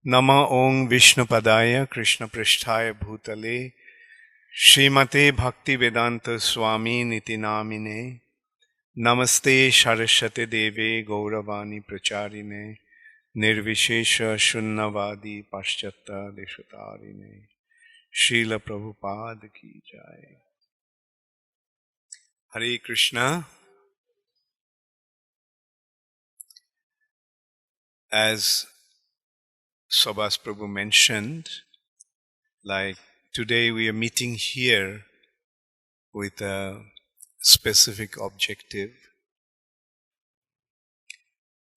Nama Om Vishnupadaya Krishna Pristhaya Bhutale Srimate Bhakti Vedanta Swami Niti Namine Namaste Saraswate Deve Gauravani Pracharine Nirvishesha Shunnavadi Paschata Deshatarine Srila Prabhupada Ki Jai. Hare Krishna. As Subhas Prabhu mentioned, like today we are meeting here with a specific objective,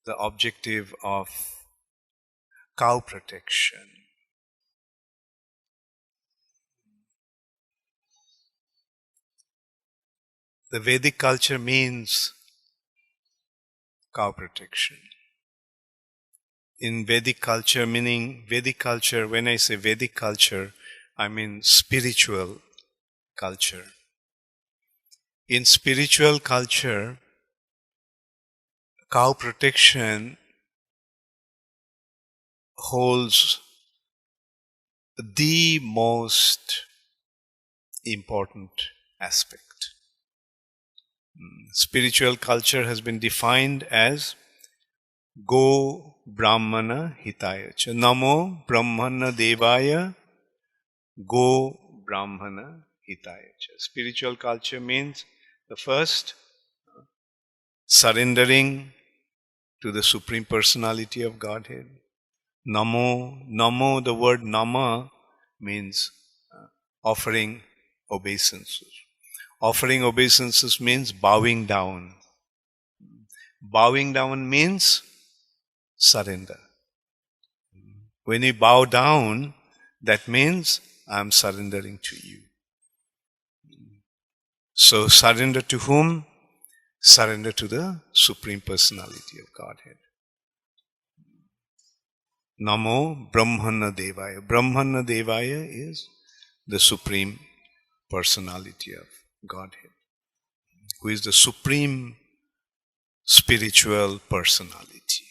the objective of cow protection. The Vedic culture means cow protection. In Vedic culture, meaning Vedic culture, when I say Vedic culture, I mean spiritual culture. In spiritual culture, cow protection holds the most important aspect. Spiritual culture has been defined as Go Brahmana Hitaya Cha. Namo Brahmana Devaya Go Brahmana Hitaya Cha. Spiritual culture means the first, surrendering to the Supreme Personality of Godhead. Namo, the word Nama means offering obeisances. Offering obeisances means bowing down. Bowing down means surrender. When you bow down, that means I am surrendering to you. So surrender to whom? Surrender to the Supreme Personality of Godhead. Namo Brahmana Devaya. Brahmana Devaya is the Supreme Personality of Godhead, who is the Supreme Spiritual Personality.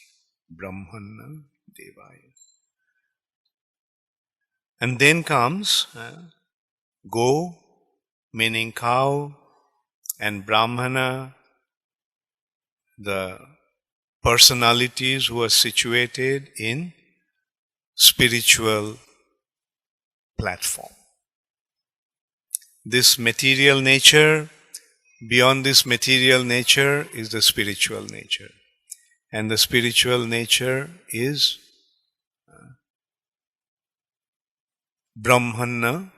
Brahmana Devaya. And then comes Go, meaning cow, and Brahmana, the personalities who are situated in spiritual platform. This material nature, beyond this material nature is the spiritual nature. And the spiritual nature is Brahmana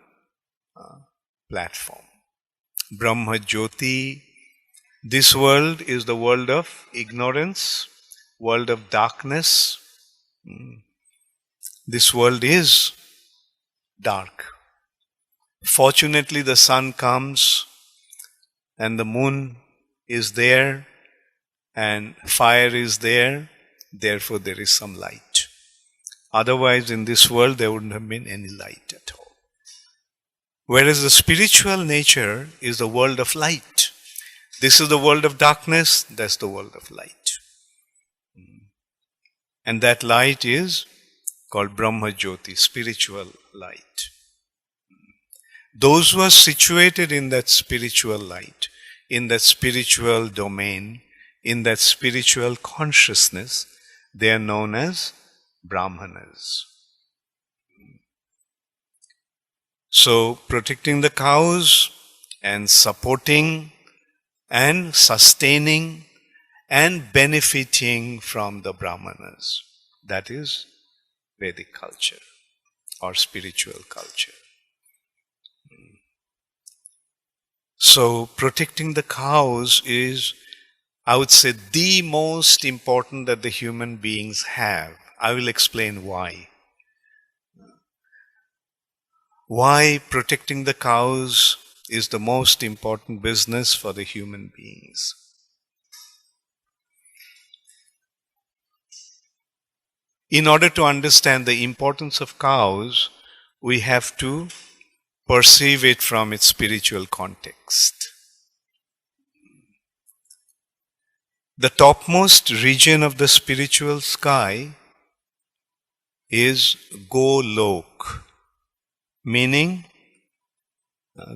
platform. Brahma Jyoti. This world is the world of ignorance, world of darkness. This world is dark. Fortunately, the sun comes and the moon is there and fire is there, therefore there is some light. Otherwise, in this world, there wouldn't have been any light at all. Whereas the spiritual nature is the world of light. This is the world of darkness, that's the world of light. And that light is called Brahma Jyoti, spiritual light. Those who are situated in that spiritual light, in that spiritual domain, in that spiritual consciousness, they are known as Brahmanas. So, protecting the cows and supporting and sustaining and benefiting from the Brahmanas, that is Vedic culture or spiritual culture. So, protecting the cows is, I would say, the most important that the human beings have. I will explain why. Why protecting the cows is the most important business for the human beings. In order to understand the importance of cows, we have to perceive it from its spiritual context. The topmost region of the spiritual sky is Golok, meaning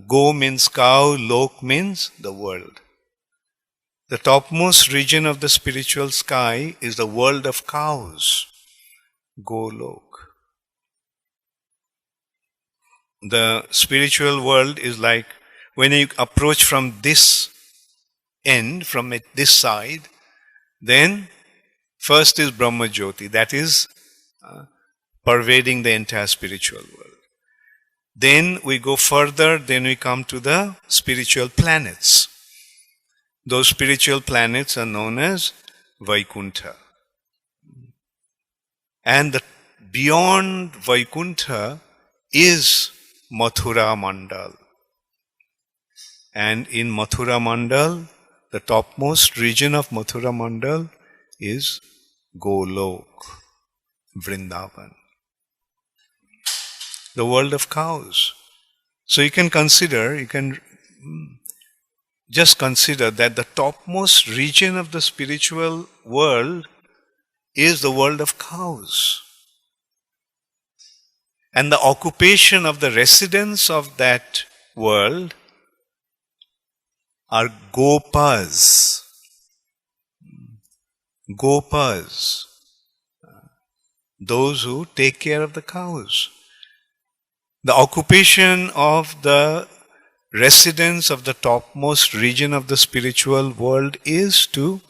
Go means cow, Lok means the world. The topmost region of the spiritual sky is the world of cows, Golok. The spiritual world is like when you approach from this end, from this side, then first is Brahma Jyoti, that is pervading the entire spiritual world. Then we go further, then we come to the spiritual planets. Those spiritual planets are known as Vaikuntha. And beyond Vaikuntha is Mathura Mandal. And in Mathura Mandal, the topmost region of Mathura Mandal is Golok, Vrindavan. The world of cows. So you can just consider that the topmost region of the spiritual world is the world of cows. And the occupation of the residents of that world are Gopas. Gopas. Those who take care of the cows. The occupation of the residents of the topmost region of the spiritual world is to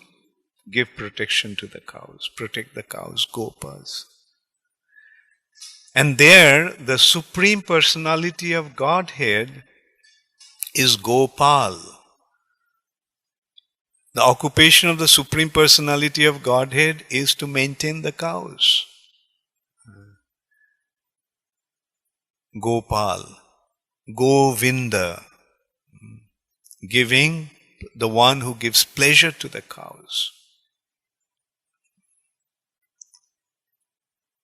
give protection to the cows, protect the cows, Gopas. And there, the Supreme Personality of Godhead is Gopal. The occupation of the Supreme Personality of Godhead is to maintain the cows. Gopal, Govinda, giving, the one who gives pleasure to the cows.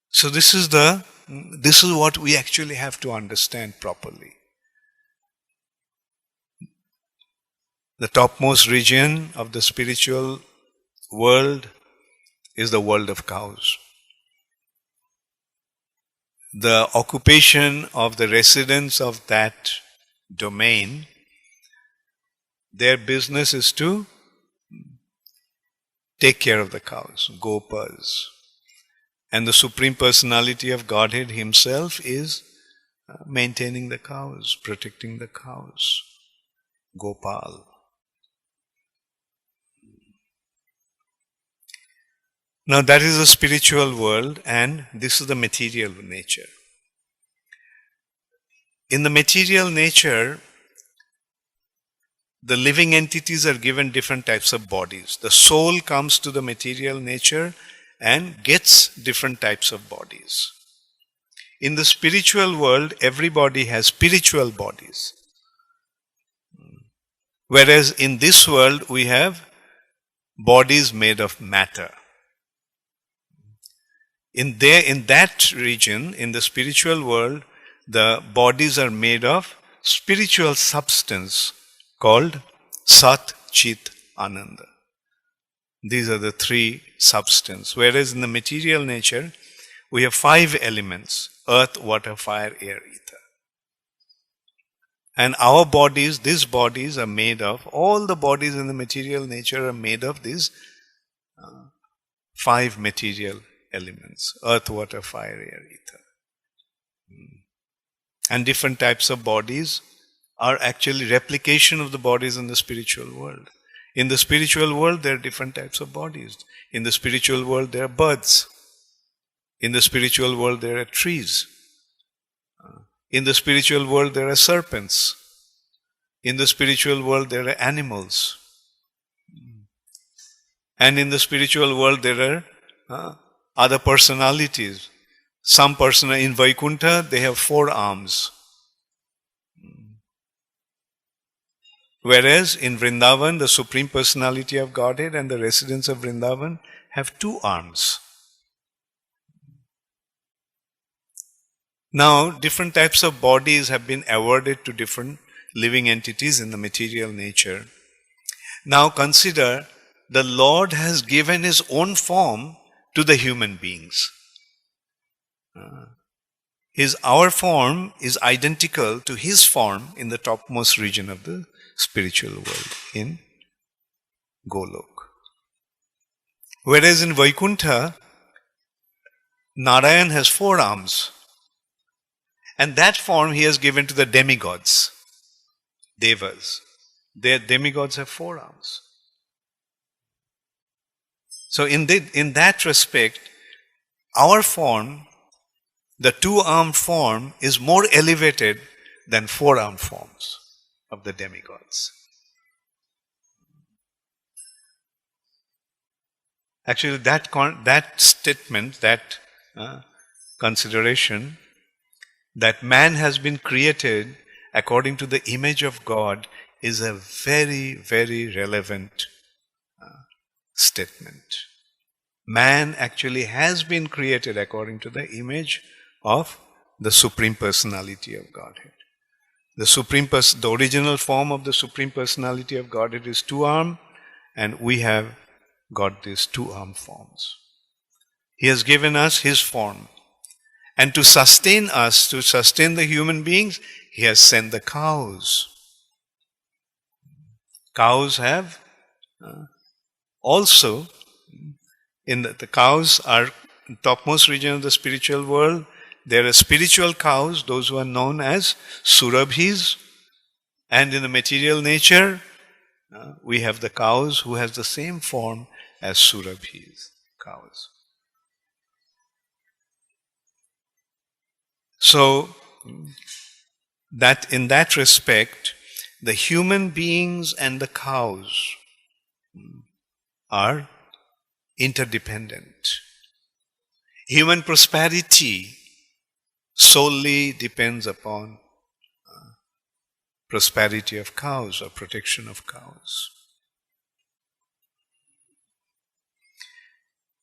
So this is what we actually have to understand properly. The topmost region of the spiritual world is the world of cows. The occupation of the residents of that domain, their business is to take care of the cows, Gopas. And the Supreme Personality of Godhead Himself is maintaining the cows, protecting the cows, Gopal. Now that is the spiritual world, and this is the material nature. In the material nature, the living entities are given different types of bodies. The soul comes to the material nature and gets different types of bodies. In the spiritual world, everybody has spiritual bodies. Whereas in this world, we have bodies made of matter. In that region, in the spiritual world, the bodies are made of spiritual substance called Sat, Chit, Ananda. These are the three substances. Whereas in the material nature, we have 5 elements: earth, water, fire, air, ether. And our bodies, these bodies are made of, all the bodies in the material nature are made of these 5 material elements: earth, water, fire, air, ether. And different types of bodies are actually replication of the bodies in the spiritual world. In the spiritual world, there are different types of bodies. In the spiritual world, there are birds. In the spiritual world, there are trees. In the spiritual world, there are serpents. In the spiritual world, there are animals. And in the spiritual world, there are other personalities. Some person in Vaikuntha, they have 4 arms. Whereas in Vrindavan, the Supreme Personality of Godhead and the residents of Vrindavan have 2 arms. Now, different types of bodies have been awarded to different living entities in the material nature. Now consider, the Lord has given His own form to the human beings. Our form is identical to his form in the topmost region of the spiritual world, in Golok. Whereas in Vaikuntha, Narayan has 4 arms. And that form he has given to the demigods, devas. Their demigods have 4 arms. So in that respect, our form, the 2-armed form, is more elevated than 4-armed forms of the demigods. Actually, that statement, that consideration, that man has been created according to the image of God, is a very, very relevant statement. Man actually has been created according to the image of the Supreme Personality of Godhead. The original form of the Supreme Personality of Godhead is 2-armed, and we have got these 2-armed forms. He has given us his form. And to sustain us, to sustain the human beings, he has sent the cows. Cows have also, the cows are in topmost region of the spiritual world. There are spiritual cows, those who are known as Surabhis. And in the material nature, we have the cows who has the same form as Surabhis, cows. So, that in that respect, the human beings and the cows are interdependent. Human prosperity solely depends upon prosperity of cows or protection of cows.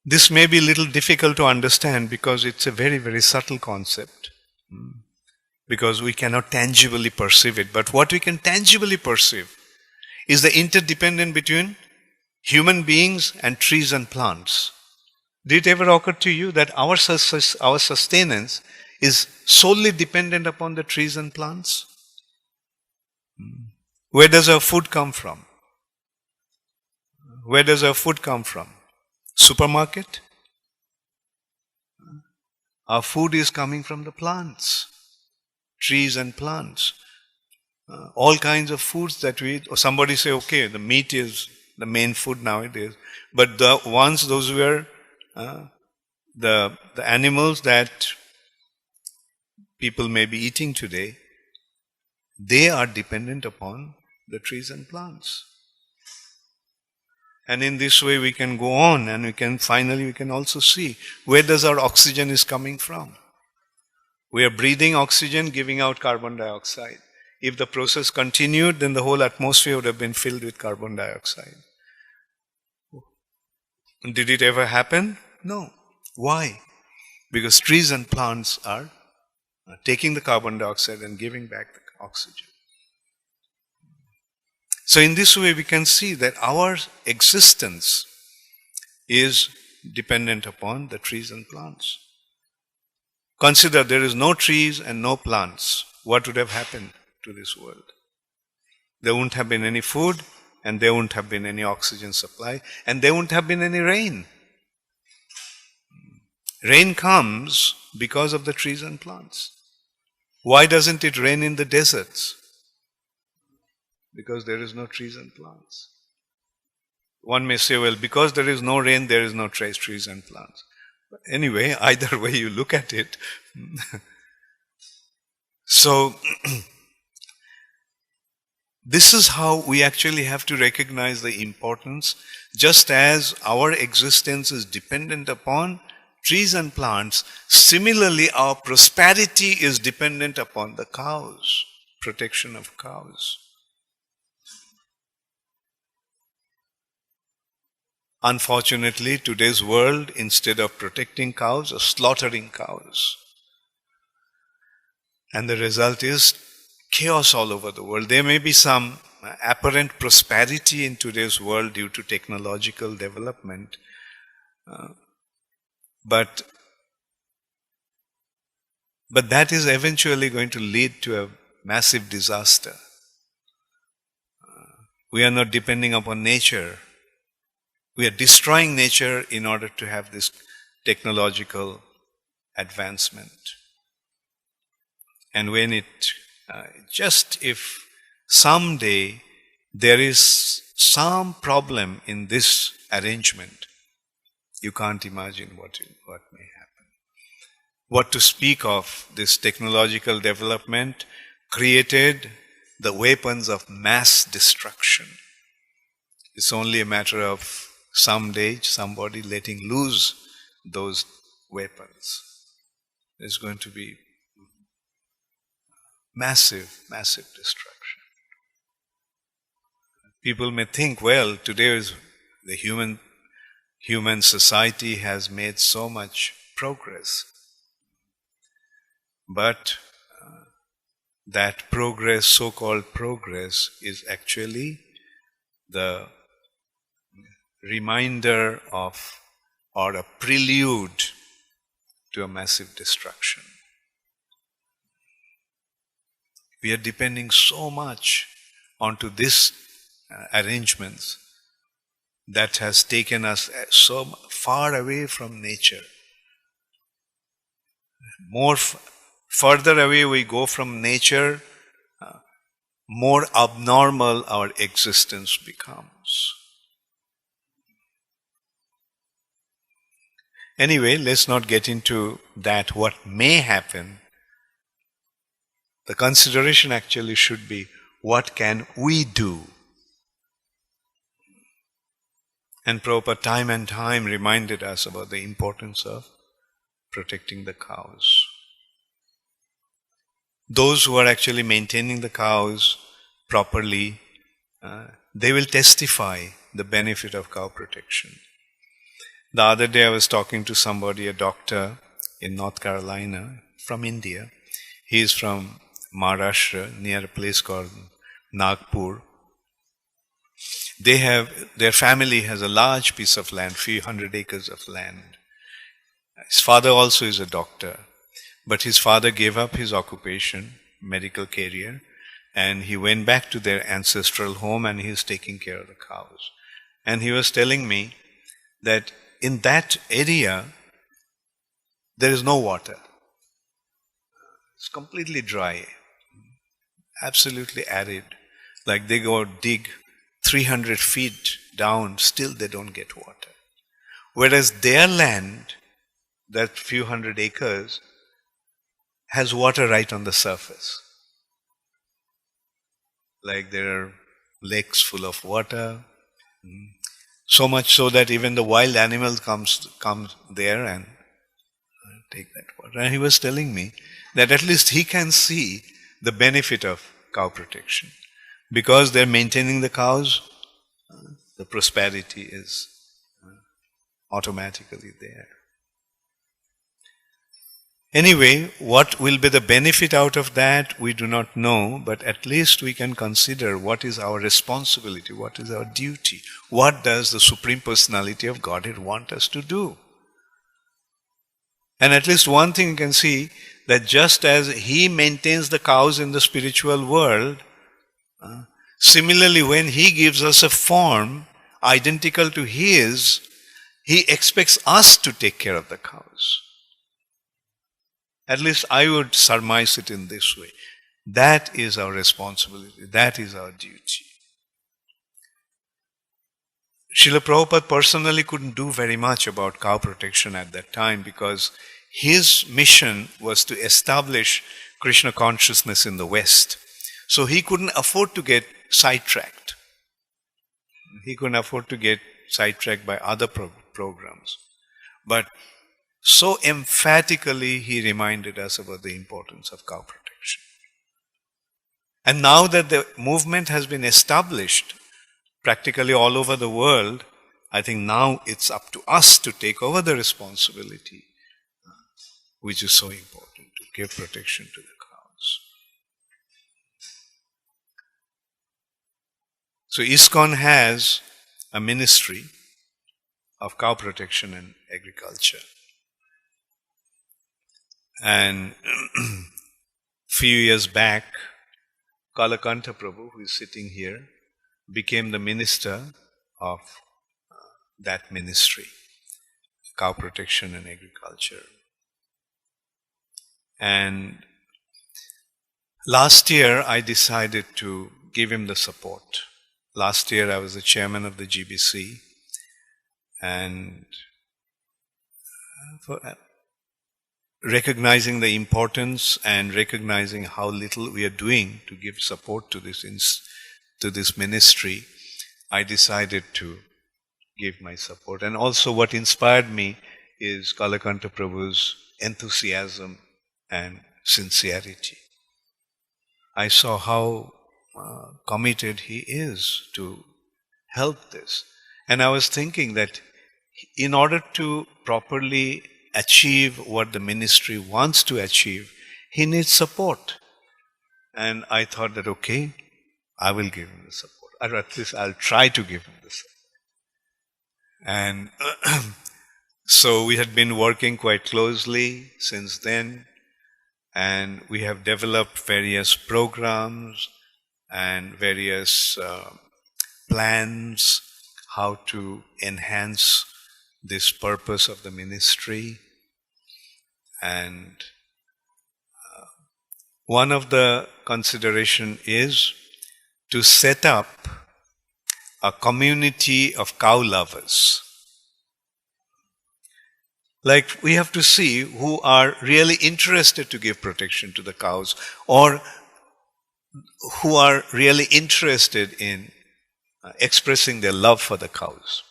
This may be a little difficult to understand because it's a very, very subtle concept. Because we cannot tangibly perceive it. But what we can tangibly perceive is the interdependence between human beings and trees and plants. Did it ever occur to you that our sustenance is solely dependent upon the trees and plants? Where does our food come from? Where does our food come from? Supermarket? Our food is coming from the plants, trees and plants. All kinds of foods that we eat. Or somebody say, okay, the meat is the main food nowadays. But those were the animals that people may be eating today, they are dependent upon the trees and plants. And in this way we can go on, and we can also see where does our oxygen is coming from. We are breathing oxygen, giving out carbon dioxide. If the process continued, then the whole atmosphere would have been filled with carbon dioxide. Did it ever happen? No. Why? Because trees and plants are taking the carbon dioxide and giving back the oxygen. So in this way we can see that our existence is dependent upon the trees and plants. Consider there is no trees and no plants. What would have happened to this world? There wouldn't have been any food, and there wouldn't have been any oxygen supply, and there wouldn't have been any rain. Rain comes because of the trees and plants. Why doesn't it rain in the deserts? Because there is no trees and plants. One may say, well, because there is no rain, there is no trees and plants. But anyway, either way you look at it. So, this is how we actually have to recognize the importance. Just as our existence is dependent upon trees and plants, similarly our prosperity is dependent upon the cows, protection of cows. Unfortunately, today's world, instead of protecting cows, are slaughtering cows. And the result is chaos all over the world. There may be some apparent prosperity in today's world due to technological development, but But that is eventually going to lead to a massive disaster. We are not depending upon nature. We are destroying nature in order to have this technological advancement. And when just if someday there is some problem in this arrangement, you can't imagine what may happen. What to speak of, this technological development created the weapons of mass destruction. It's only a matter of someday somebody letting loose those weapons. There's going to be massive, massive destruction. People may think, well, today the human society has made so much progress. But that progress, so-called progress, is actually the reminder of, or a prelude to a massive destruction. We are depending so much onto this arrangements that has taken us so far away from nature. Further away we go from nature, more abnormal our existence becomes. Anyway, let's not get into that, what may happen. The consideration actually should be, what can we do? And Prabhupada time and time reminded us about the importance of protecting the cows. Those who are actually maintaining the cows properly, they will testify the benefit of cow protection. The other day I was talking to somebody, a doctor in North Carolina from India. He is from Maharashtra, near a place called Nagpur. Their family has a large piece of land, few hundred acres of land. His father also is a doctor, but his father gave up his occupation, medical career, and he went back to their ancestral home and he is taking care of the cows. And he was telling me that in that area, there is no water. It's completely dry, absolutely arid. Like they go dig 300 feet down, still they don't get water. Whereas their land, that few hundred acres, has water right on the surface. Like there are lakes full of water, so much so that even the wild animals come there and take that water. And he was telling me that at least he can see the benefit of cow protection. Because they're maintaining the cows, the prosperity is automatically there. Anyway, what will be the benefit out of that, we do not know, but at least we can consider what is our responsibility, what is our duty, what does the Supreme Personality of Godhead want us to do. And at least one thing you can see, that just as He maintains the cows in the spiritual world, similarly when He gives us a form identical to His, He expects us to take care of the cows. At least I would surmise it in this way. That is our responsibility. That is our duty. Srila Prabhupada personally couldn't do very much about cow protection at that time because his mission was to establish Krishna consciousness in the West. So he couldn't afford to get sidetracked. He couldn't afford to get sidetracked by other programs. But so emphatically he reminded us about the importance of cow protection. And now that the movement has been established practically all over the world, I think now it's up to us to take over the responsibility, which is so important, to give protection to the cows. So ISKCON has a ministry of cow protection and agriculture. And few years back, Kalakanta Prabhu, who is sitting here, became the minister of that ministry, cow protection and agriculture. And last year, I decided to give him the support. Last year, I was the chairman of the GBC, and recognizing the importance and recognizing how little we are doing to give support to this ministry, I decided to give my support. And also what inspired me is Kalakanta Prabhu's enthusiasm and sincerity. I saw how committed he is to help this. And I was thinking that in order to properly achieve what the ministry wants to achieve, he needs support. And I thought that, okay, I will give him the support. Or at least I'll try to give him the support. And so we had been working quite closely since then, and we have developed various programs and various plans how to enhance this purpose of the ministry. And one of the consideration is to set up a community of cow lovers. Like, we have to see who are really interested to give protection to the cows, or who are really interested in expressing their love for the cows.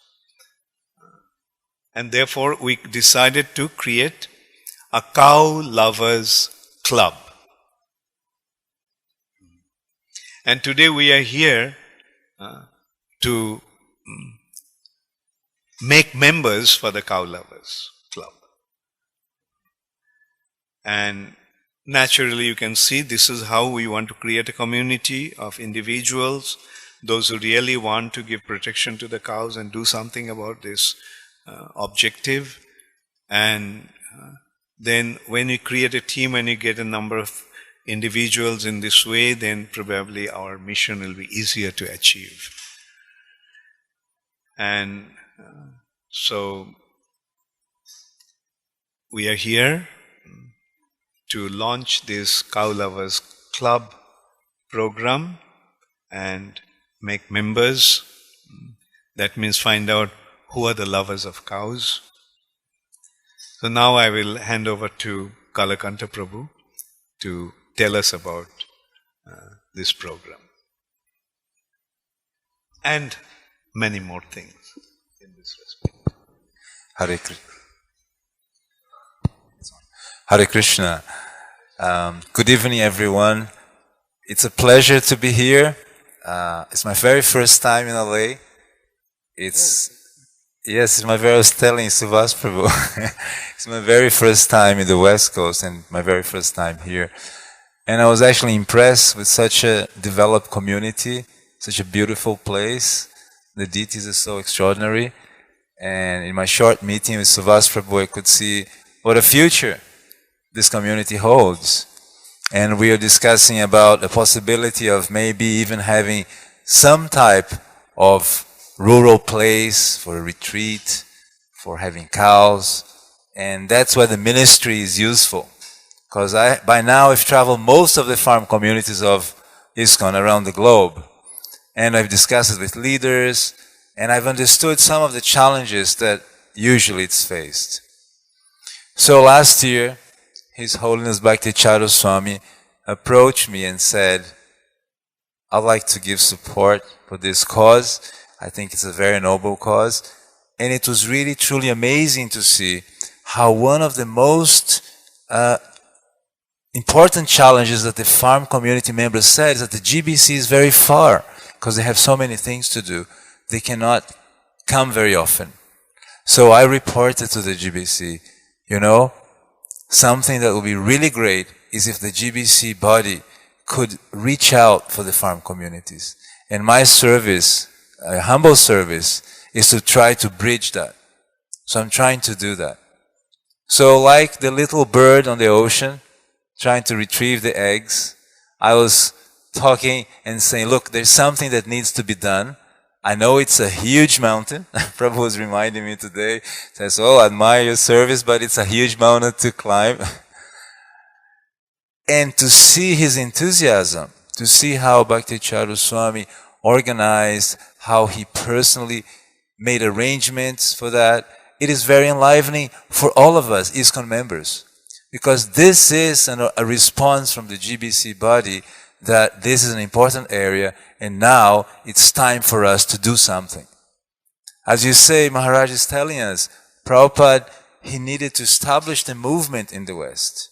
And therefore, we decided to create a cow lovers club. And today we are here to make members for the cow lovers club. And naturally, you can see this is how we want to create a community of individuals, those who really want to give protection to the cows and do something about this objective. And then when you create a team and you get a number of individuals in this way, then probably our mission will be easier to achieve. And so we are here to launch this Cow Lovers Club program and make members. That means find out who are the lovers of cows. So now I will hand over to Kalakanta Prabhu to tell us about this program. And many more things in this respect. Hare Krishna. Good evening, everyone. It's a pleasure to be here. It's my very first time in LA. Yes, I was telling Suvas Prabhu. It's my very first time in the West Coast and my very first time here. And I was actually impressed with such a developed community, such a beautiful place. The deities are so extraordinary. And in my short meeting with Suvas Prabhu, I could see what a future this community holds. And we are discussing about the possibility of maybe even having some type of rural place for a retreat, for having cows. And that's where the ministry is useful. Because by now I've traveled most of the farm communities of ISKCON around the globe. And I've discussed it with leaders, and I've understood some of the challenges that usually it's faced. So last year, His Holiness Bhakti Charu Swami approached me and said, I'd like to give support for this cause. I think it's a very noble cause. And it was really, truly amazing to see how one of the most important challenges that the farm community members said is that the GBC is very far because they have so many things to do. They cannot come very often. So I reported to the GBC, something that would be really great is if the GBC body could reach out for the farm communities. And my service, a humble service, is to try to bridge that. So I'm trying to do that. So like the little bird on the ocean, trying to retrieve the eggs, I was talking and saying, look, there's something that needs to be done. I know it's a huge mountain. Prabhu was reminding me today, says, oh, I admire your service, but it's a huge mountain to climb. And to see his enthusiasm, to see how Bhakti Charu Swami organized, how he personally made arrangements for that, it is very enlivening for all of us, ISKCON members. Because this is a response from the GBC body that this is an important area and now it's time for us to do something. As you say, Maharaj is telling us, Prabhupada, he needed to establish the movement in the West.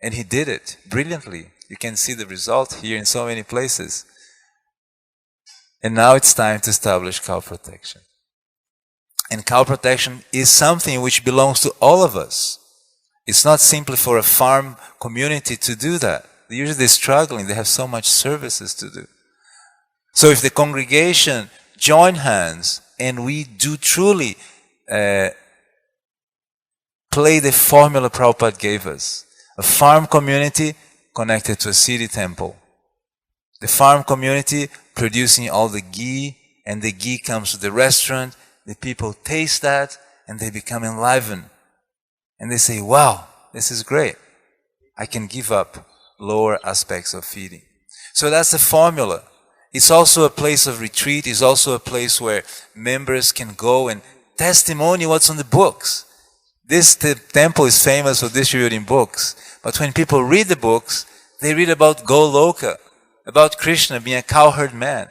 And he did it brilliantly. You can see the result here in so many places. And now it's time to establish cow protection. And cow protection is something which belongs to all of us. It's not simply for a farm community to do that. Usually they're struggling, they have so much services to do. So if the congregation join hands and we do truly play the formula Prabhupada gave us, a farm community connected to a city temple. The farm community producing all the ghee, and the ghee comes to the restaurant, the people taste that, and they become enlivened. And they say, wow, this is great. I can give up lower aspects of feeding. So that's the formula. It's also a place of retreat. It's also a place where members can go and testimony what's on the books. This temple is famous for distributing books. But when people read the books, they read about Goloka, about Krishna being a cowherd man.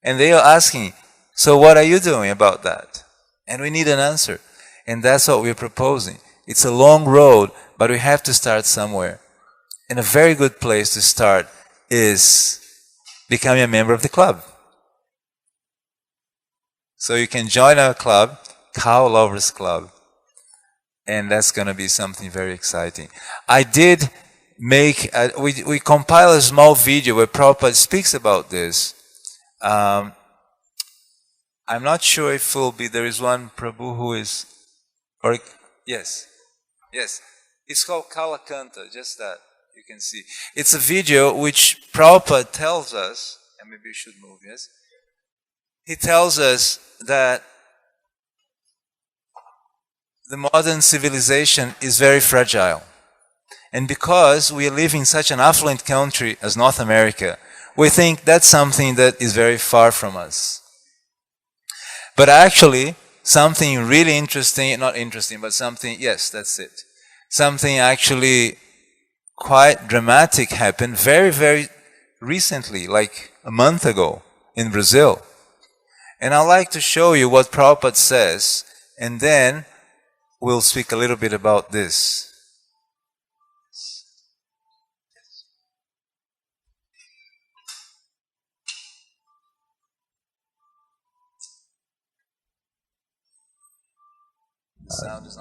And they are asking, so what are you doing about that? And we need an answer. And that's what we're proposing. It's a long road, but we have to start somewhere. And a very good place to start is becoming a member of the club. So you can join our club, Cow Lovers Club. And that's going to be something very exciting. I did make, we compiled a small video where Prabhupada speaks about this. I'm not sure if it will be, there is one Prabhu who is, or yes, yes. It's called Kalakanta, just that, you can see. It's a video which Prabhupada tells us, and maybe you should move, yes? He tells us that the modern civilization is very fragile. And because we live in such an affluent country as North America, we think that's something that is very far from us. But actually, something really interesting, not interesting, but something, yes, that's it. Something actually quite dramatic happened very, very recently, like a month ago in Brazil. And I'd like to show you what Prabhupada says, and then we'll speak a little bit about this.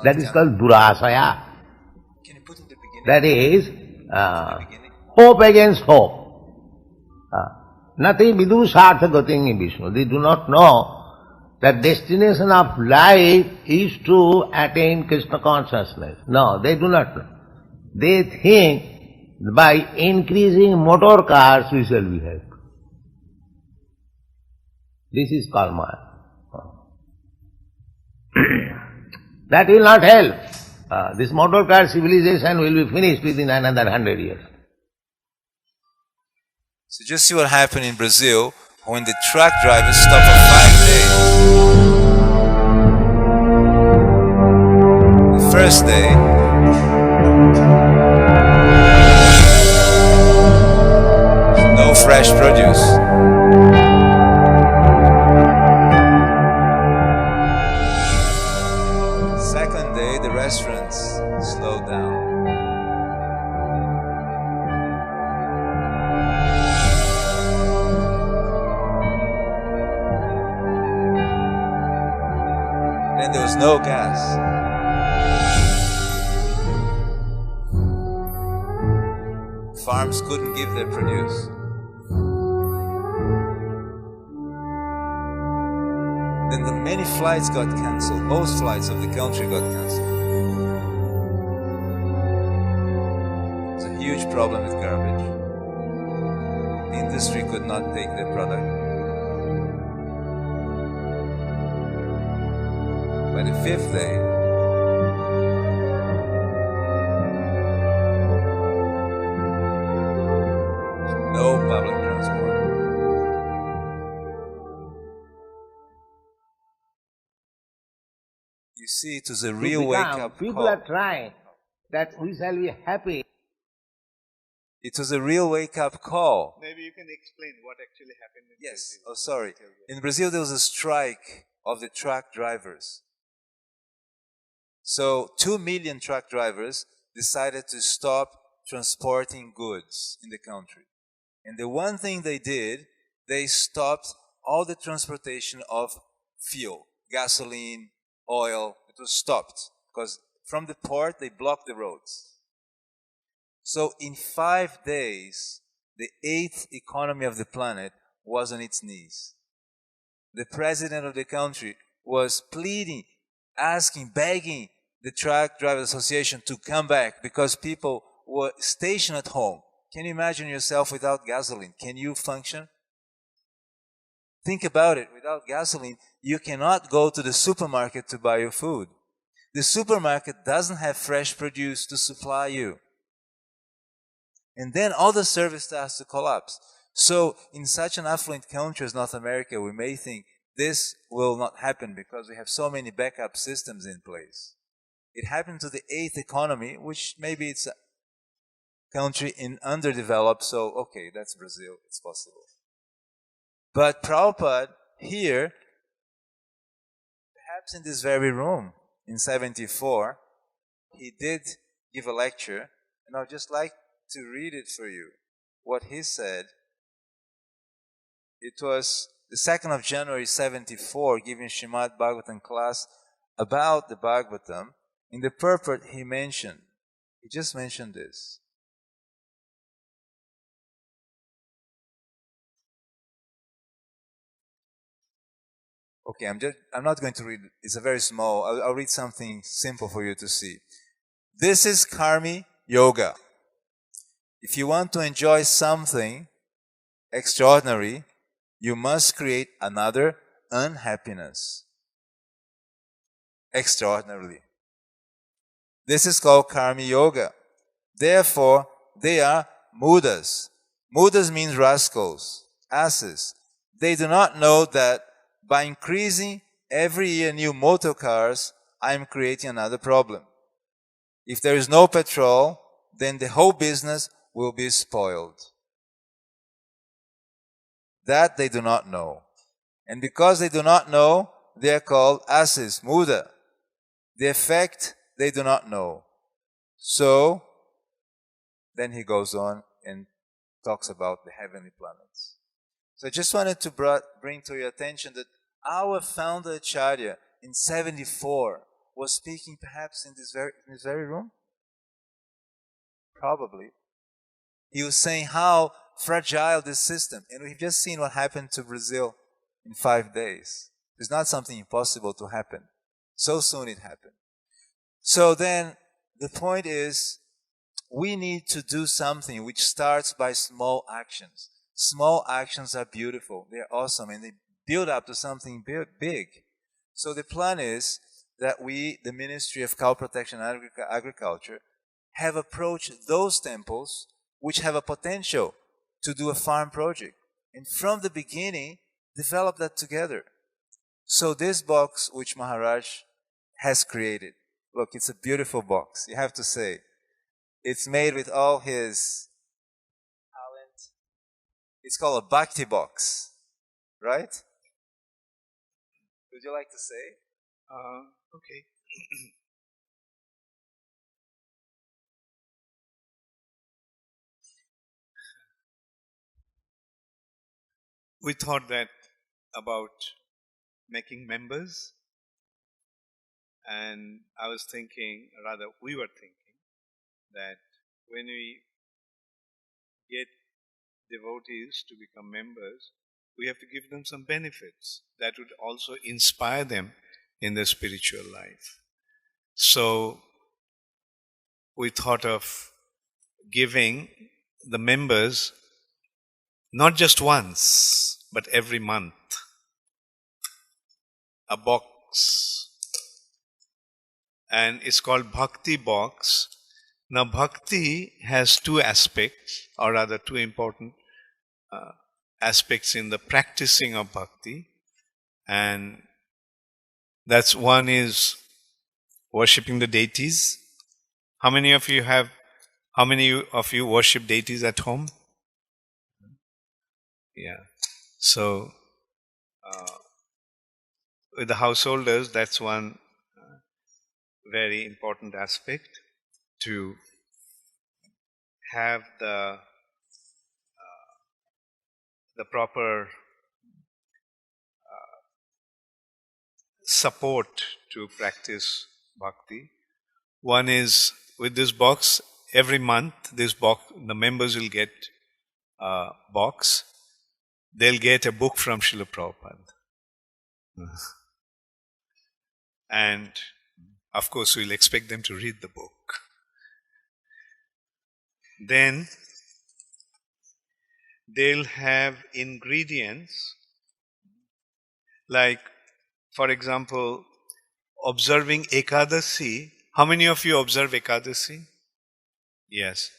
That is called durasaya. Can you put in the beginning? That is hope against hope. Nothing vidusartha gating in Vishnu. They do not know that destination of life is to attain Krishna consciousness. No, they do not know. They think by increasing motor cars we shall be happy. This is karma. That will not help. This motor car civilization will be finished within another 100 years. So just see what happened in Brazil when the truck drivers stopped for 5 days. The first day, no fresh produce. Second day, the restaurants slowed down. Then there was no gas. Farms couldn't give their produce. Then the many flights got cancelled. Most flights of the country got cancelled. There's a huge problem with garbage. The industry could not take their product. By the fifth day, no public transport. You see, it was a real wake-up People call. are trying that we shall be happy. It was a real wake-up call. Maybe you can explain what actually happened in Yes. Brazil. Oh, sorry. In Brazil, there was a strike of the truck drivers. So 2 million truck drivers decided to stop transporting goods in the country. And the one thing they did, they stopped all the transportation of fuel, gasoline, oil. It was stopped because from the port, they blocked the roads. So in 5 days, the 8th economy of the planet was on its knees. The president of the country was pleading, asking, begging the Truck Drivers Association to come back because people were stationed at home. Can you imagine yourself without gasoline? Can you function? Think about it. Without gasoline, you cannot go to the supermarket to buy your food. The supermarket doesn't have fresh produce to supply you. And then all the service starts to collapse. So in such an affluent country as North America, we may think this will not happen because we have so many backup systems in place. It happened to the 8th economy, which maybe it's a country in underdeveloped, so okay, that's Brazil, it's possible. But Prabhupada here, perhaps in this very room, in 74, he did give a lecture, and I'd just like to read it for you. What he said, it was the 2nd of January 74, giving Srimad Bhagavatam class about the Bhagavatam. In the purport he just mentioned this. Okay, I'm not going to read it. It's a very small, I'll read something simple for you to see. This is Karmi Yoga. If you want to enjoy something extraordinary, you must create another unhappiness. Extraordinarily. This is called Karmi Yoga. Therefore, they are mudas. Mudas means rascals, asses. They do not know that by increasing every year new motor cars, I am creating another problem. If there is no petrol, then the whole business will be spoiled. That they do not know. And because they do not know, they are called asses, muda. The effect they do not know. So, then he goes on and talks about the heavenly planets. So I just wanted to bring to your attention that our founder Acharya in 74 was speaking perhaps in this very room? Probably. He was saying how fragile this system, and we've just seen what happened to Brazil in 5 days. It's not something impossible to happen. So soon it happened. So then the point is, we need to do something which starts by small actions. Small actions are beautiful, they're awesome, and they build up to something big. So the plan is that we, the Ministry of Cow Protection and Agriculture, have approached those temples which have a potential to do a farm project. And from the beginning, develop that together. So this box which Maharaj has created, look, it's a beautiful box, you have to say. It's made with all his talent. It's called a Bhakti box, right? Would you like to say? Okay. We thought that about making members, and I was thinking, rather we were thinking, that when we get devotees to become members, we have to give them some benefits that would also inspire them in their spiritual life. So we thought of giving the members not just once, but every month, a box. And it's called Bhakti box. Now, Bhakti has two aspects, or rather two important aspects in the practicing of Bhakti. And that's one is worshipping the deities. How many of you worship deities at home? Yeah. So, with the householders, that's one very important aspect, to have the proper support to practice bhakti. One is with this box, every month, this box, the members will get a box. They'll get a book from Srila Prabhupada. And of course, we'll expect them to read the book. Then they'll have ingredients like, for example, observing Ekadasi. How many of you observe Ekadasi? Yes.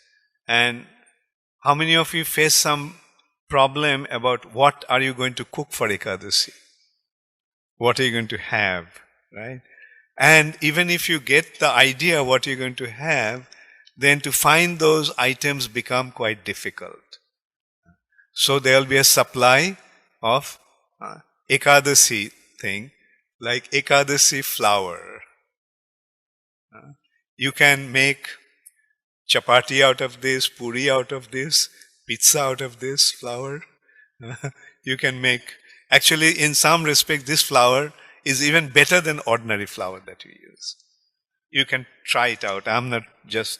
And how many of you face some problem about what are you going to cook for Ekadasi? What are you going to have, right? And even if you get the idea what you're going to have, then to find those items become quite difficult. So there will be a supply of Ekadasi thing, like Ekadasi flour. You can make chapati out of this, puri out of this, pizza out of this flour. You can make, actually in some respect this flour is even better than ordinary flour that you use. You can try it out. I'm not just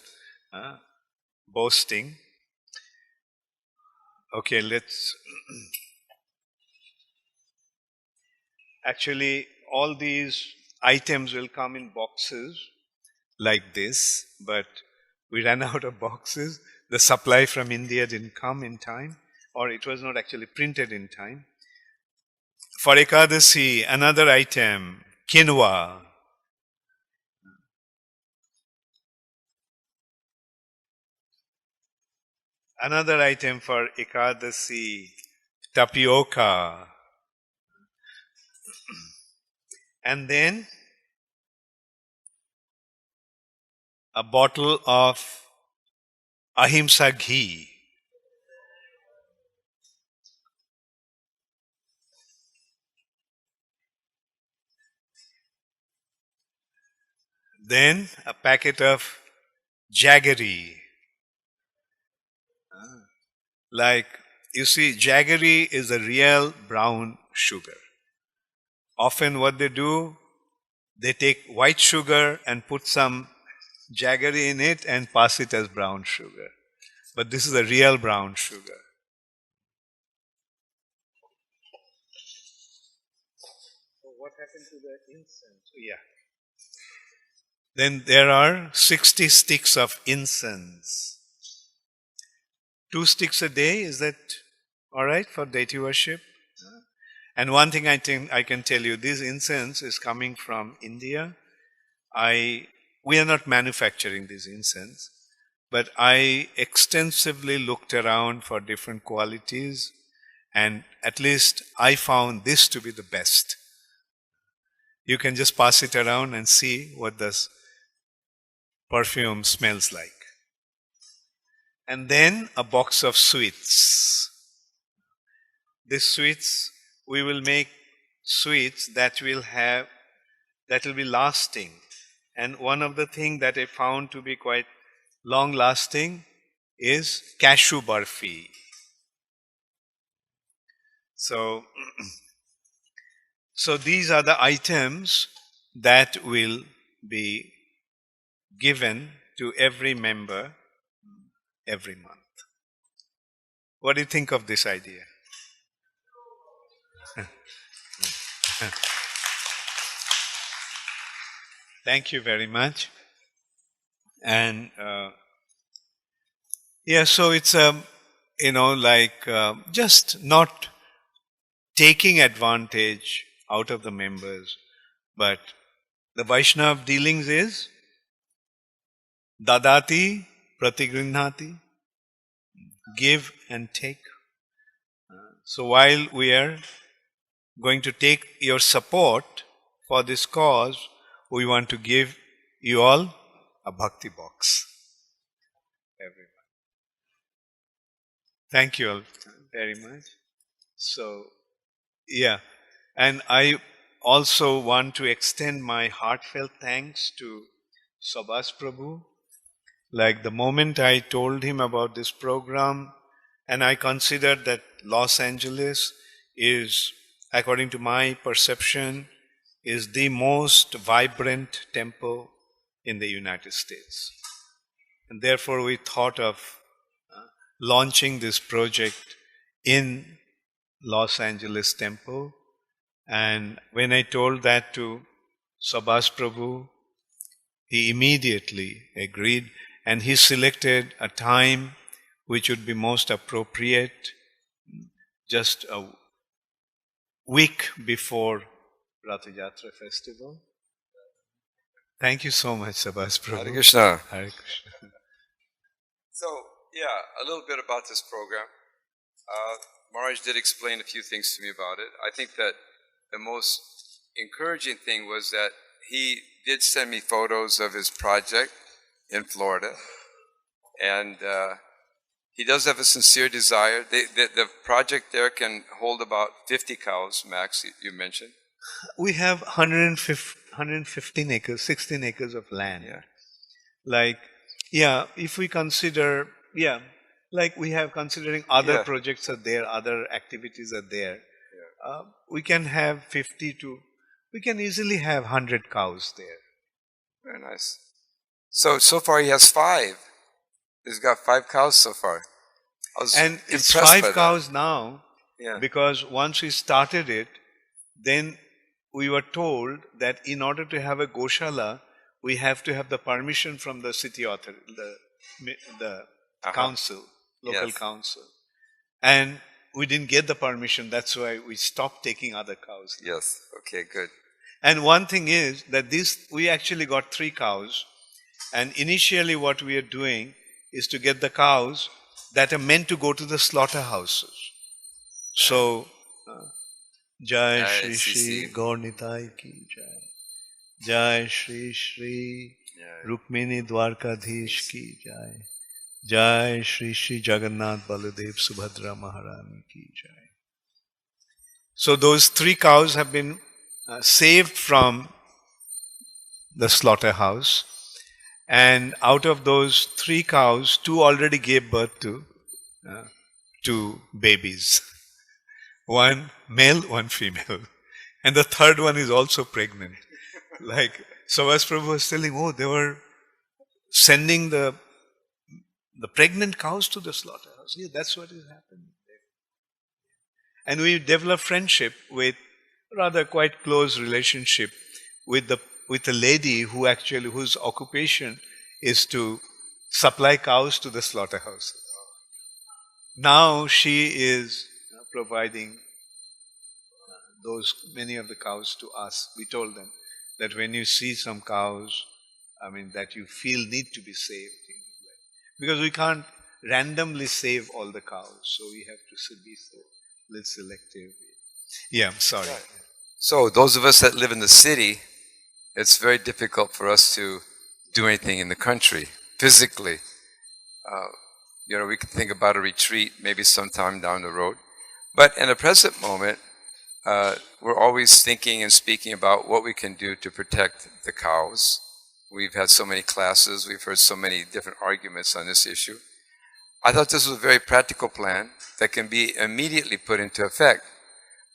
boasting. Okay, let's... Actually, all these items will come in boxes like this, but we ran out of boxes. The supply from India didn't come in time, or it was not actually printed in time. For Ekadasi, another item, quinoa. Another item for Ekadasi, tapioca. And then a bottle of ahimsa ghee. Then a packet of jaggery. Like, you see, jaggery is a real brown sugar. Often what they do, they take white sugar and put some jaggery in it and pass it as brown sugar. But this is a real brown sugar. So what happened to the incense? Yeah. Then there are 60 sticks of incense. 2 sticks a day, is that all right for deity worship? And one thing I think I can tell you, this incense is coming from India. We are not manufacturing this incense, but I extensively looked around for different qualities, and at least I found this to be the best. You can just pass it around and see what this perfume smells like. And then a box of sweets. These sweets, we will make sweets that will be lasting. And one of the things that I found to be quite long lasting is cashew barfi. So these are the items that will be given to every member every month. What do you think of this idea? Thank you very much. And Yeah, so it's just not taking advantage out of the members, but the Vaishnav dealings is dadati pratigrinhati, give and take. So while we are going to take your support for this cause, we want to give you all a bhakti box. Everyone. Thank you all very much. So, yeah. And I also want to extend my heartfelt thanks to Subhas Prabhu. Like the moment I told him about this program, and I considered that Los Angeles is, according to my perception, is the most vibrant temple in the United States. And therefore we thought of launching this project in Los Angeles temple. And when I told that to Subhas Prabhu, he immediately agreed, and he selected a time which would be most appropriate, just a week before Rath Yatra festival. Thank you so much, Subhas Prabhu. Hare Krishna. Hare Krishna. So, yeah, a little bit about this program. Maharaj did explain a few things to me about it. I think that the most encouraging thing was that he did send me photos of his project in Florida. And he does have a sincere desire. The project there can hold about 50 cows, max, you mentioned. We have 115 acres, 16 acres of land. Yeah. If we consider, like we have considering other Yeah. projects are there, other activities are there. Yeah. We can have 50 to, we can easily have 100 cows there. Very nice. So far he has 5. He's got 5 cows so far. I was And it's impressed by 5 cows now, Yeah. because once we started it, then we were told that in order to have a Goshala, we have to have the permission from the city authority, the council, local Yes. council. And we didn't get the permission, that's why we stopped taking other cows. Yes. Okay, good. And one thing is that we actually got 3 cows, and initially what we are doing is to get the cows that are meant to go to the slaughterhouses. So, Jai Shri Shri ISKCON. Gaurnitai ki Jai. Jai Shri Shri Yeah. Rukmini Dwarkadhish ki Jai. Jai Shri Shri Jagannath Baladev Subhadra Maharani ki Jai. So those 3 cows have been saved from the slaughterhouse, and out of those 3 cows, 2 already gave birth to 2 babies. One male, one female. And the third one is also pregnant. Like Subhas Prabhu was telling, they were sending the pregnant cows to the slaughterhouse. Yeah, that's what is happening. And we developed friendship with, rather quite close relationship with a lady whose occupation is to supply cows to the slaughterhouse. Now she is providing many of the cows to us. We told them that when you see some cows, that you feel need to be saved. Because we can't randomly save all the cows, so we have to be a little selective. Yeah, I'm sorry. Right. So those of us that live in the city, it's very difficult for us to do anything in the country, physically. We can think about a retreat maybe sometime down the road. But in the present moment, we're always thinking and speaking about what we can do to protect the cows. We've had so many classes, we've heard so many different arguments on this issue. I thought this was a very practical plan that can be immediately put into effect.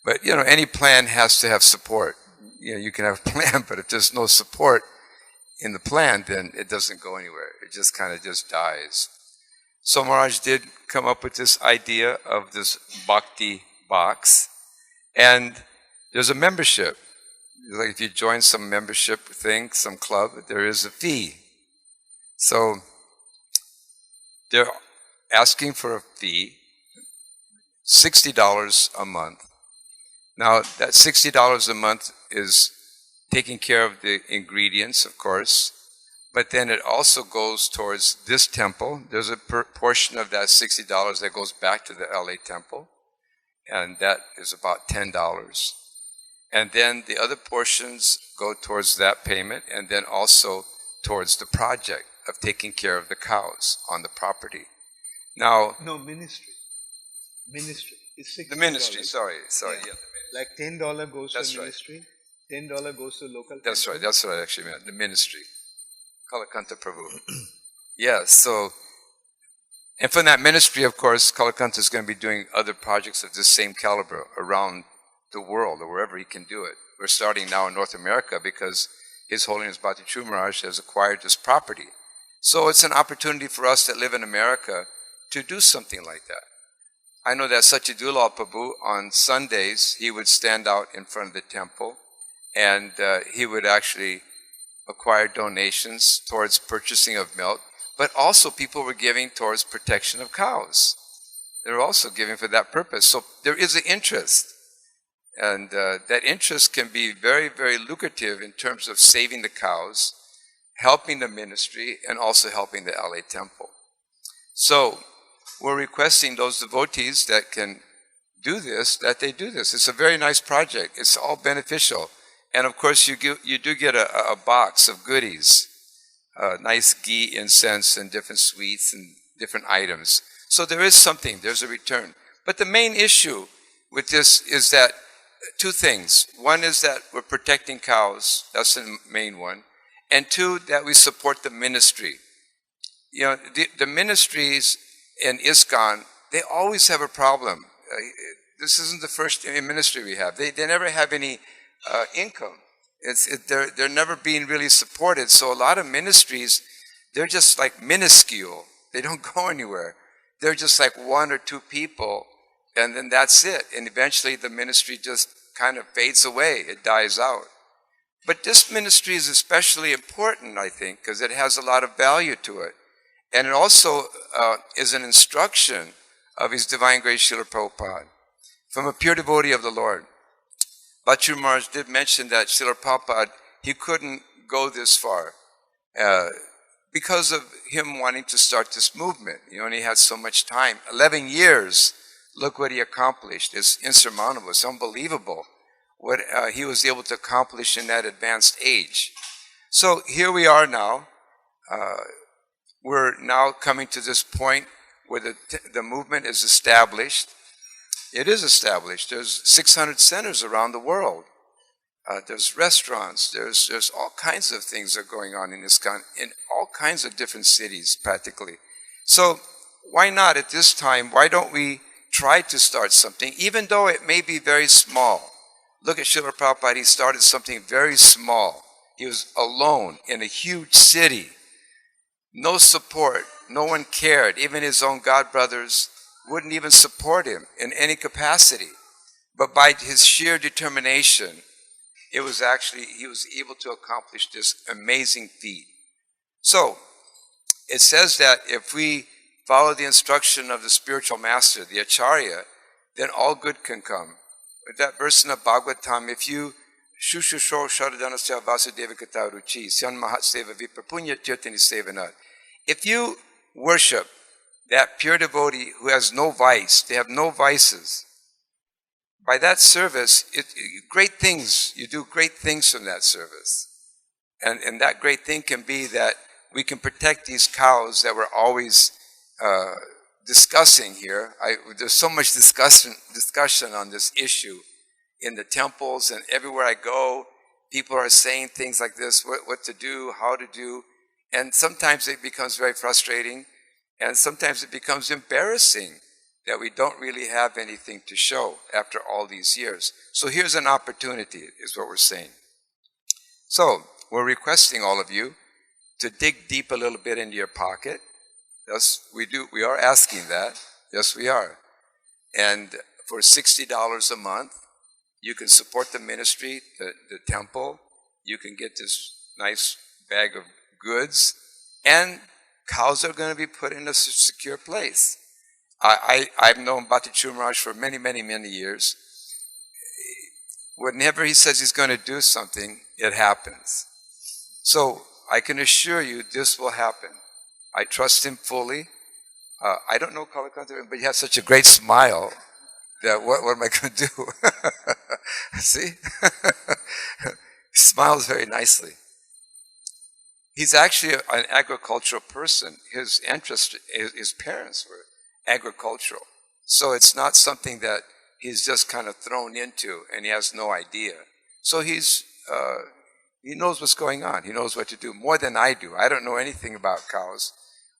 But, any plan has to have support. You can have a plan, but if there's no support in the plan, then it doesn't go anywhere. It just kind of just dies. So Maharaj did come up with this idea of this bhakti box. And there's a membership. Like if you join some membership thing, some club, there is a fee. So asking for a fee, $60 a month. Now, that $60 a month is taking care of the ingredients, of course, but then it also goes towards this temple. There's a portion of that $60 that goes back to the LA temple, and that is about $10. And then the other portions go towards that payment, and then also towards the project of taking care of the cows on the property. Now, No, ministry. Ministry. It's $60. the ministry, sorry. Yeah. Like $10 goes That's to right. ministry, $10 goes to local. That's temple. right, that's what I actually meant, the ministry. Kalakanta Prabhu. Yeah, so, and from that ministry, of course, Kalakanta is going to be doing other projects of this same caliber around the world or wherever he can do it. We're starting now in North America because His Holiness Bhakti True Maharaj has acquired this property. So it's an opportunity for us that live in America to do something like that. I know that Satyadulal Prabhu on Sundays, he would stand out in front of the temple and he would actually acquire donations towards purchasing of milk, but also people were giving towards protection of cows. They were also giving for that purpose. So there is an interest, and that interest can be very, very lucrative in terms of saving the cows, helping the ministry, and also helping the LA temple. So we're requesting those devotees that can do this, that they do this. It's a very nice project. It's all beneficial. And of course, you do get a box of goodies, nice ghee, incense, and different sweets and different items. So there is something, there's a return. But the main issue with this is that two things. One is that we're protecting cows, that's the main one. And two, that we support the ministry. You know, the ministries in ISKCON, they always have a problem. This isn't the first ministry we have. They never have any income. They're never being really supported. So a lot of ministries, they're just like minuscule. They don't go anywhere. They're just like one or two people, and then that's it. And eventually the ministry just kind of fades away. It dies out. But this ministry is especially important, I think, because it has a lot of value to it. And it also is an instruction of His Divine Grace Srila Prabhupada from a pure devotee of the Lord. Bhakti Maharaj did mention that Srila Prabhupada, he couldn't go this far because of him wanting to start this movement. He only had so much time. 11 years, look what he accomplished. It's insurmountable. It's unbelievable what he was able to accomplish in that advanced age. So here we are now. We're now coming to this point where the movement is established. It is established. There's 600 centers around the world. There's restaurants. There's all kinds of things that are going on in ISKCON in all kinds of different cities, practically. So why not at this time? Why don't we try to start something, even though it may be very small? Look at Srila Prabhupada. He started something very small. He was alone in a huge city. No support. No one cared. Even his own godbrothers wouldn't even support him in any capacity. But by his sheer determination, he was able to accomplish this amazing feat. So, it says that if we follow the instruction of the spiritual master, the Acharya, then all good can come. With that verse in the Bhagavatam, if you Shushusho Sharadanasya Vasudeva Kata Ruchi, Syan Mahat Seva Viprapunya Tirtani Sevanat. If you worship that pure devotee who has no vice, they have no vices, by that service, great things, you do great things from that service. And that great thing can be that we can protect these cows that we're always discussing here. There's so much discussion on this issue in the temples, and everywhere I go, people are saying things like this, what to do, how to do, and sometimes it becomes very frustrating, and sometimes it becomes embarrassing that we don't really have anything to show after all these years. So here's an opportunity, is what we're saying. So we're requesting all of you to dig deep a little bit into your pocket. Yes, we are asking that. Yes, we are. And for $60 a month, you can support the ministry, the temple. You can get this nice bag of goods, and cows are going to be put in a secure place. I've known Bhatti Chumaraj for many, many, many years. Whenever he says he's going to do something, it happens. So I can assure you this will happen. I trust him fully. I don't know Kalakanta, but you have such a great smile that what am I going to do? See? He smiles very nicely. He's actually an agricultural person. His interest, his parents were agricultural. So it's not something that he's just kind of thrown into and he has no idea. So he knows what's going on. He knows what to do more than I do. I don't know anything about cows.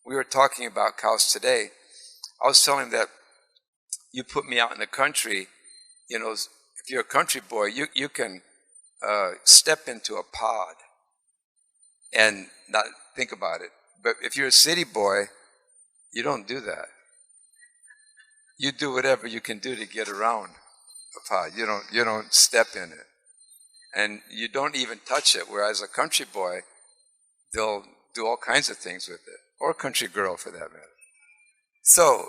We were talking about cows today. I was telling him that you put me out in the country, you know, if you're a country boy, you can step into a pod and not think about it. But if you're a city boy, you don't do that. You do whatever you can do to get around a pod. You don't step in it. And you don't even touch it, whereas a country boy, they'll do all kinds of things with it, or a country girl for that matter. So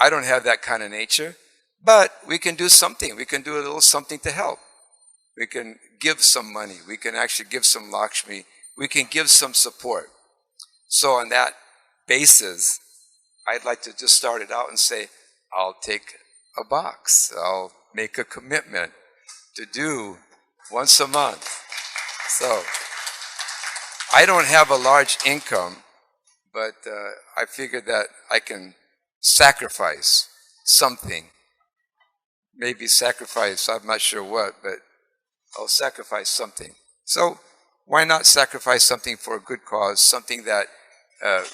I don't have that kind of nature, but we can do something. We can do a little something to help. We can give some money. We can actually give some Lakshmi. We can give some support. So on that basis, I'd like to just start it out and say, I'll take a box. I'll make a commitment to do once a month. So I don't have a large income, but I figured that I can sacrifice something. Maybe sacrifice, I'm not sure what, but I'll sacrifice something. So why not sacrifice something for a good cause, something that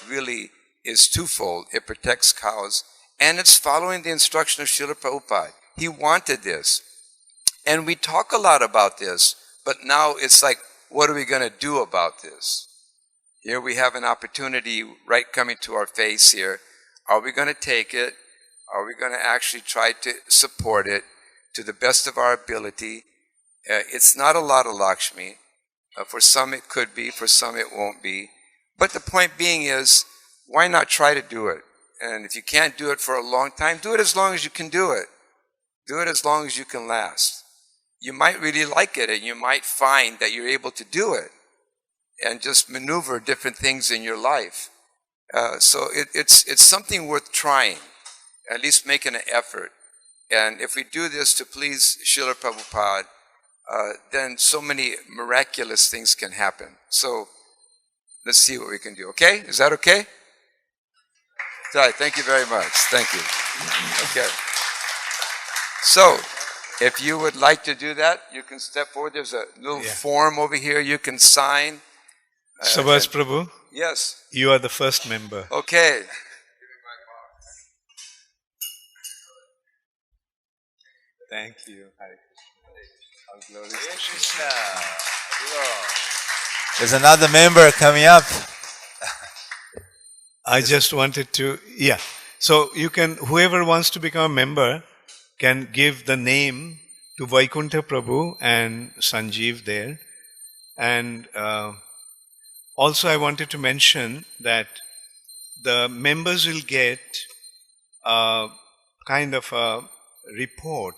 really is twofold. It protects cows, and it's following the instruction of Srila Prabhupada. He wanted this. And we talk a lot about this, but now it's like, what are we going to do about this? Here we have an opportunity right coming to our face here. Are we going to take it? Are we going to actually try to support it to the best of our ability? It's not a lot of Lakshmi. For some it could be, for some it won't be. But the point being is, why not try to do it? And if you can't do it for a long time, do it as long as you can do it. Do it as long as you can last. You might really like it, and you might find that you're able to do it and just maneuver different things in your life. So it's something worth trying, at least making an effort. And if we do this to please Srila Prabhupada, then so many miraculous things can happen. So let's see what we can do. Okay? Is that okay? All right. Thank you very much. Thank you. Okay. So if you would like to do that, you can step forward. There's a little form over here you can sign. Subhas Prabhu, Yes. you are the first member. Okay. Thank you. There's another member coming up. I just wanted to, So you can, whoever wants to become a member can give the name to Vaikuntha Prabhu and Sanjeev there. And also I wanted to mention that the members will get a kind of a report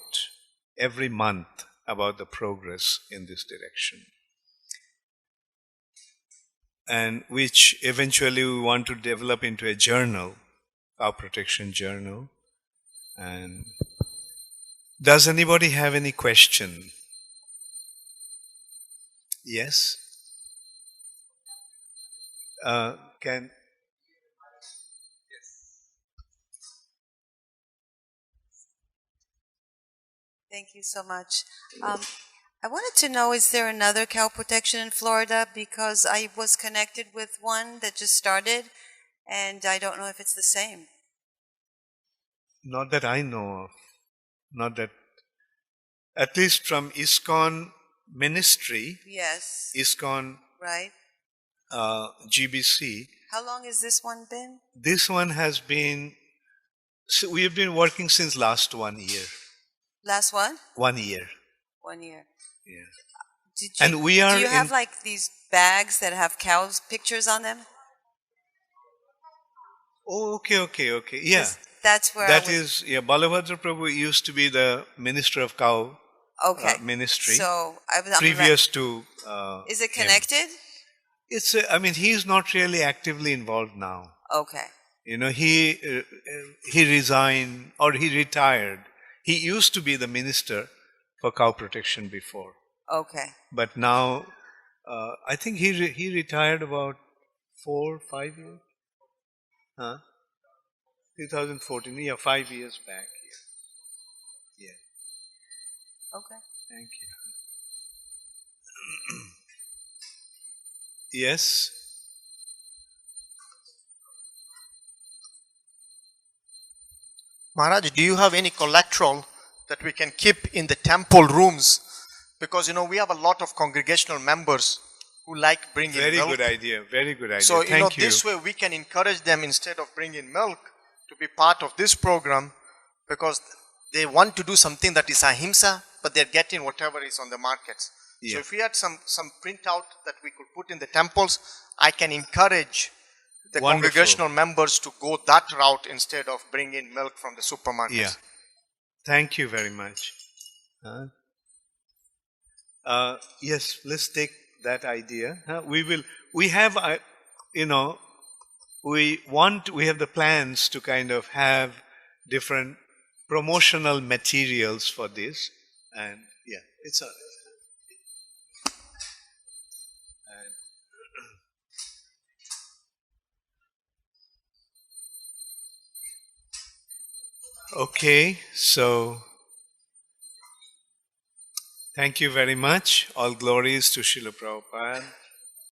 every month about the progress in this direction. And which eventually we want to develop into a journal, cow protection journal. And does anybody have any question? Yes? Thank you so much. I wanted to know, is there another cow protection in Florida? Because I was connected with one that just started, and I don't know if it's the same. Not that I know of. Not that, at least from ISKCON ministry, Yes. ISKCON Right. GBC. How long has this one been? This one has been, so we have been working since last 1 year. Last one? 1 year. 1 year. Yeah. Did you, And we are do you have in, like these bags that have cows' pictures on them? Oh, okay. Yeah. That's where That I was. is, yeah, Balabhadra Prabhu used to be the minister of cow Okay. ministry So I'm previous to. Is it him. connected? It's. I mean, he's not really actively involved now. Okay. You know, he resigned or he retired. He used to be the minister for cow protection before, Okay. but now I think he retired about 4-5 years. Huh? 2014. Yeah, 5 years back. Yeah. Yeah. Okay. Thank you. Yes. Maharaj, do you have any collateral that we can keep in the temple rooms? Because we have a lot of congregational members who like bringing Very milk. good idea. Very good idea. So Thank you. this way we can encourage them, instead of bringing milk, to be part of this program, because they want to do something that is ahimsa, but they're getting whatever is on the markets. Yeah. So if we had some printout that we could put in the temples, I can encourage the Wonderful. congregational members to go that route instead of bringing milk from the supermarkets. Yeah. Thank you very much. Yes, let's take that idea. We have, we have the plans to kind of have different promotional materials for this. And yeah, it's a. Okay, so thank you very much. All glories to Srila Prabhupada.